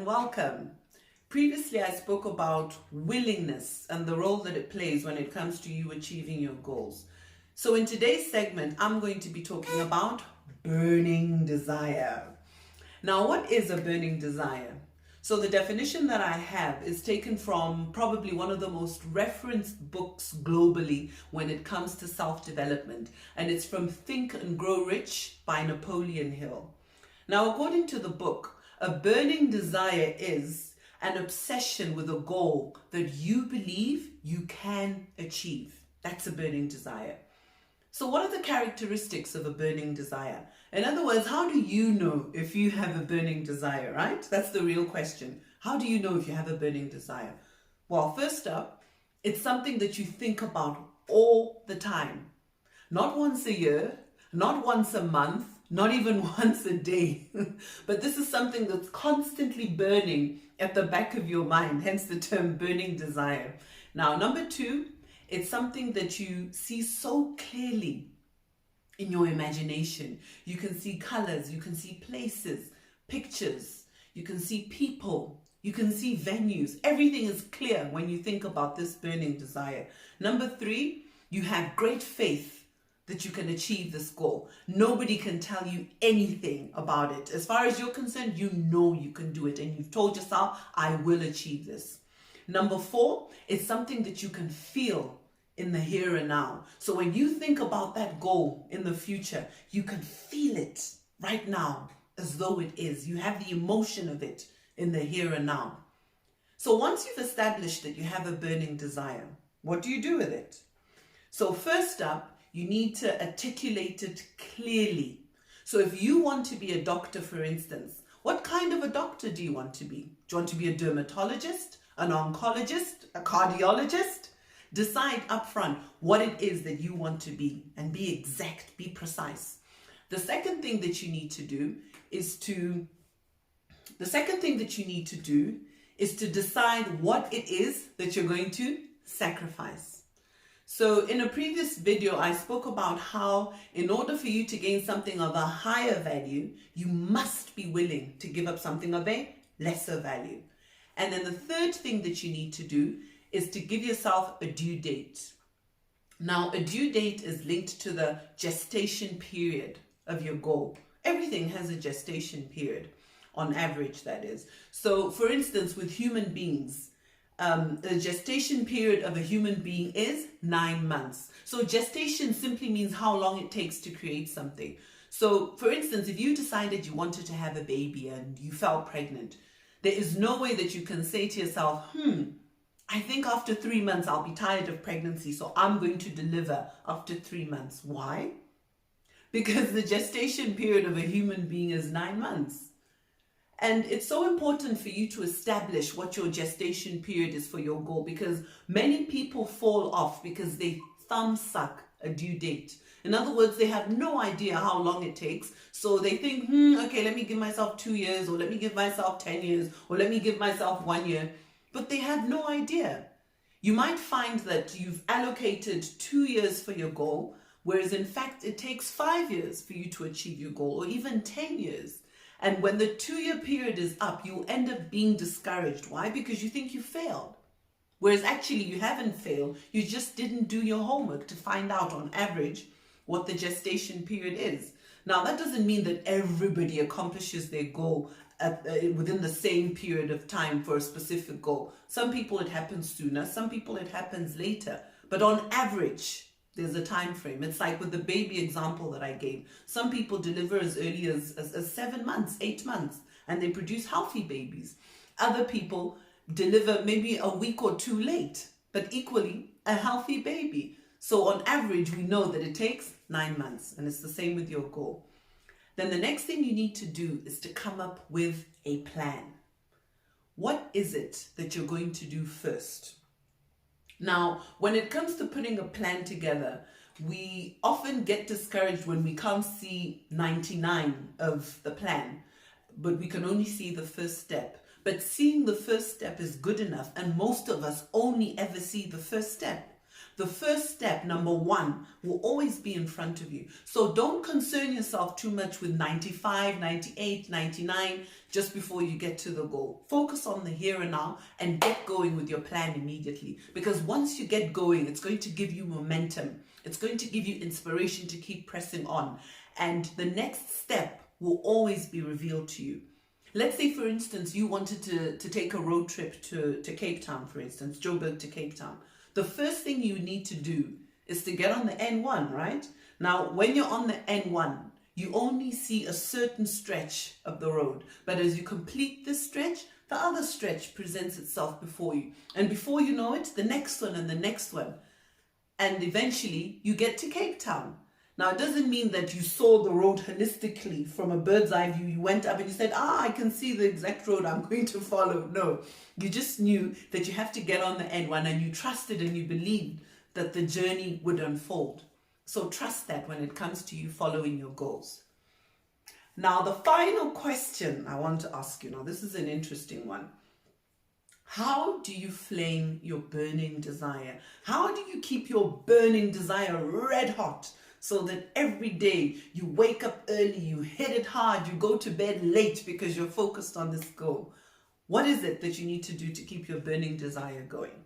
welcome. Previously, I spoke about willingness and the role that it plays when it comes to you achieving your goals. So in today's segment, I'm going to be talking about burning desire. Now, what is a burning desire? So the definition that I have is taken from probably one of the most referenced books globally when it comes to self-development, and it's from Think and Grow Rich by Napoleon Hill. Now, according to the book, a burning desire is an obsession with a goal that you believe you can achieve. That's a burning desire. So what are the characteristics of a burning desire? In other words, how do you know if you have a burning desire, right? That's the real question. How do you know if you have a burning desire? Well, first up, it's something that you think about all the time. Not once a year, not once a month, not even once a day, but this is something that's constantly burning at the back of your mind, hence the term burning desire. Now, number two, it's something that you see so clearly in your imagination. You can see colors, you can see places, pictures, you can see people, you can see venues. Everything is clear when you think about this burning desire. Number three, you have great faith that you can achieve this goal. Nobody can tell you anything about it. As far as you're concerned, you know you can do it, and you've told yourself, I will achieve this. Number four, it's something that you can feel in the here and now. So when you think about that goal in the future, you can feel it right now as though it is. You have the emotion of it in the here and now. So once you've established that you have a burning desire, what do you do with it? So first up, you need to articulate it clearly. So if you want to be a doctor, for instance, what kind of a doctor do you want to be? Do you want to be a dermatologist, an oncologist, a cardiologist? Decide upfront what it is that you want to be and be exact, be precise. The second thing that you need to do is to decide what it is that you're going to sacrifice. So in a previous video, I spoke about how in order for you to gain something of a higher value, you must be willing to give up something of a lesser value. And then the third thing that you need to do is to give yourself a due date. Now, a due date is linked to the gestation period of your goal. Everything has a gestation period, on average, that is. So for instance, with human beings, the gestation period of a human being is 9 months. So gestation simply means how long it takes to create something. So for instance, if you decided you wanted to have a baby and you fell pregnant, there is no way that you can say to yourself, I think after 3 months I'll be tired of pregnancy, so I'm going to deliver after 3 months. Why? Because the gestation period of a human being is 9 months. And it's so important for you to establish what your gestation period is for your goal, because many people fall off because they thumbsuck a due date. In other words, they have no idea how long it takes. So they think, okay, let me give myself 2 years, or let me give myself 10 years, or let me give myself 1 year. But they have no idea. You might find that you've allocated 2 years for your goal, whereas in fact it takes 5 years for you to achieve your goal, or even 10 years. And when the 2-year period is up, you end up being discouraged. Why? Because you think you failed. Whereas actually you haven't failed. You just didn't do your homework to find out on average what the gestation period is. Now, that doesn't mean that everybody accomplishes their goal within the same period of time for a specific goal. Some people it happens sooner, some people it happens later. But on average, there's a time frame. It's like with the baby example that I gave. Some people deliver as early as 7 months, 8 months, and they produce healthy babies. Other people deliver maybe a week or two late, but equally a healthy baby. So on average, we know that it takes 9 months, and it's the same with your goal. Then the next thing you need to do is to come up with a plan. What is it that you're going to do first? Now, when it comes to putting a plan together, we often get discouraged when we can't see 99 of the plan, but we can only see the first step. But seeing the first step is good enough, and most of us only ever see the first step. the first step, number one, will always be in front of you. So don't concern yourself too much with 95, 98, 99 just before you get to the goal. Focus on the here and now and get going with your plan immediately. Because once you get going, it's going to give you momentum. It's going to give you inspiration to keep pressing on. And the next step will always be revealed to you. Let's say, for instance, you wanted to take a road trip to Cape Town, for instance, Joburg to Cape Town. The first thing you need to do is to get on the N1, right? Now, when you're on the N1, you only see a certain stretch of the road. But as you complete this stretch, the other stretch presents itself before you. And before you know it, the next one and the next one. And eventually, you get to Cape Town. Now, it doesn't mean that you saw the road holistically from a bird's eye view. You went up and you said, I can see the exact road I'm going to follow. No, you just knew that you have to get on the N1 and you trusted and you believed that the journey would unfold. So trust that when it comes to you following your goals. Now, the final question I want to ask you, now this is an interesting one. How do you flame your burning desire? How do you keep your burning desire red hot so that every day you wake up early, you hit it hard, you go to bed late because you're focused on this goal? What is it that you need to do to keep your burning desire going?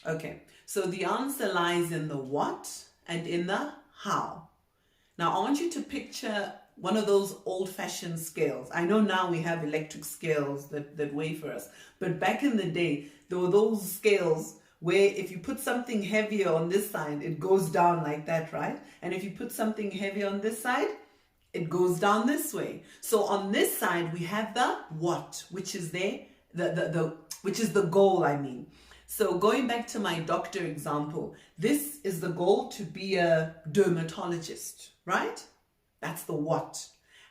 Okay, so the answer lies in the what and in the how. Now, I want you to picture one of those old-fashioned scales. I know now we have electric scales that weigh for us, but back in the day, there were those scales where if you put something heavier on this side, it goes down like that, right? And if you put something heavier on this side, it goes down this way. So on this side, we have the what, which is which is the goal, I mean. So going back to my doctor example, this is the goal, to be a dermatologist, right? That's the what.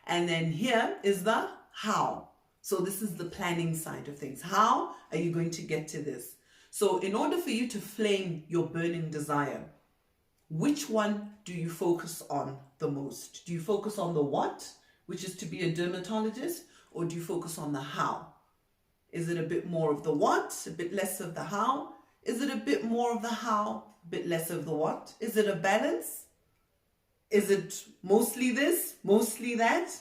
And then here is the how. So this is the planning side of things. How are you going to get to this? So in order for you to flame your burning desire, which one do you focus on the most? Do you focus on the what, which is to be a dermatologist, or do you focus on the how? Is it a bit more of the what, a bit less of the how? Is it a bit more of the how, a bit less of the what? Is it a balance? Is it mostly this, mostly that?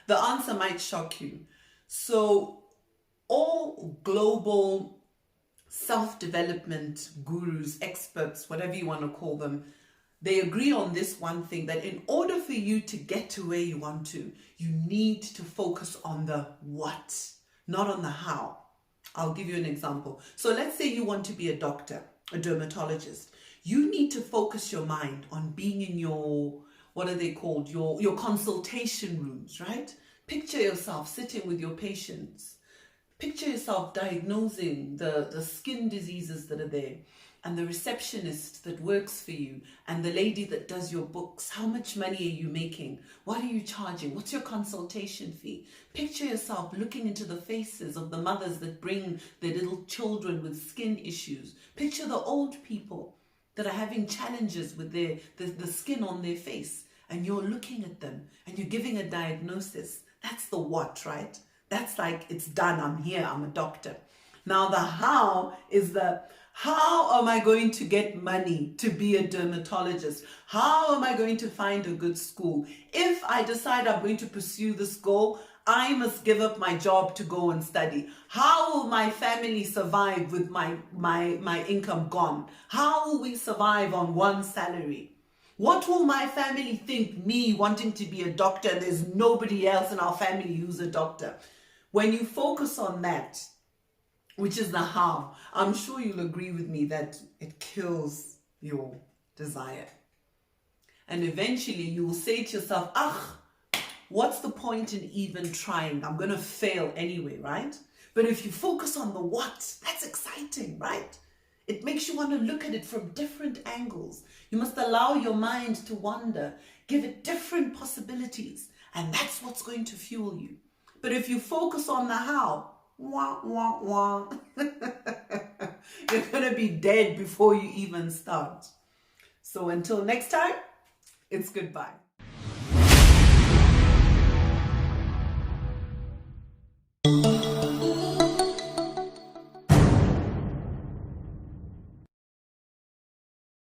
The answer might shock you. So all global self-development gurus, experts, whatever you want to call them, they agree on this one thing, that in order for you to get to where you want to, you need to focus on the what, not on the how. I'll give you an example. So let's say you want to be a doctor, a dermatologist. You need to focus your mind on being in your, what are they called? Your consultation rooms, right? Picture yourself sitting with your patients. Picture yourself diagnosing the skin diseases that are there, and the receptionist that works for you, and the lady that does your books. How much money are you making? What are you charging? What's your consultation fee? Picture yourself looking into the faces of the mothers that bring their little children with skin issues. Picture the old people that are having challenges with the skin on their face, and you're looking at them and you're giving a diagnosis. That's the what, right? That's like, it's done, I'm here, I'm a doctor. Now the how is how am I going to get money to be a dermatologist? How am I going to find a good school? If I decide I'm going to pursue this goal, I must give up my job to go and study. How will my family survive with my income gone? How will we survive on one salary? What will my family think, me wanting to be a doctor, and there's nobody else in our family who's a doctor? When you focus on that, which is the how, I'm sure you'll agree with me that it kills your desire. And eventually you will say to yourself, what's the point in even trying? I'm going to fail anyway, right? But if you focus on the what, that's exciting, right? It makes you want to look at it from different angles. You must allow your mind to wander, give it different possibilities, and that's what's going to fuel you. But if you focus on the how, wah, wah, wah, you're going to be dead before you even start. So until next time, it's goodbye.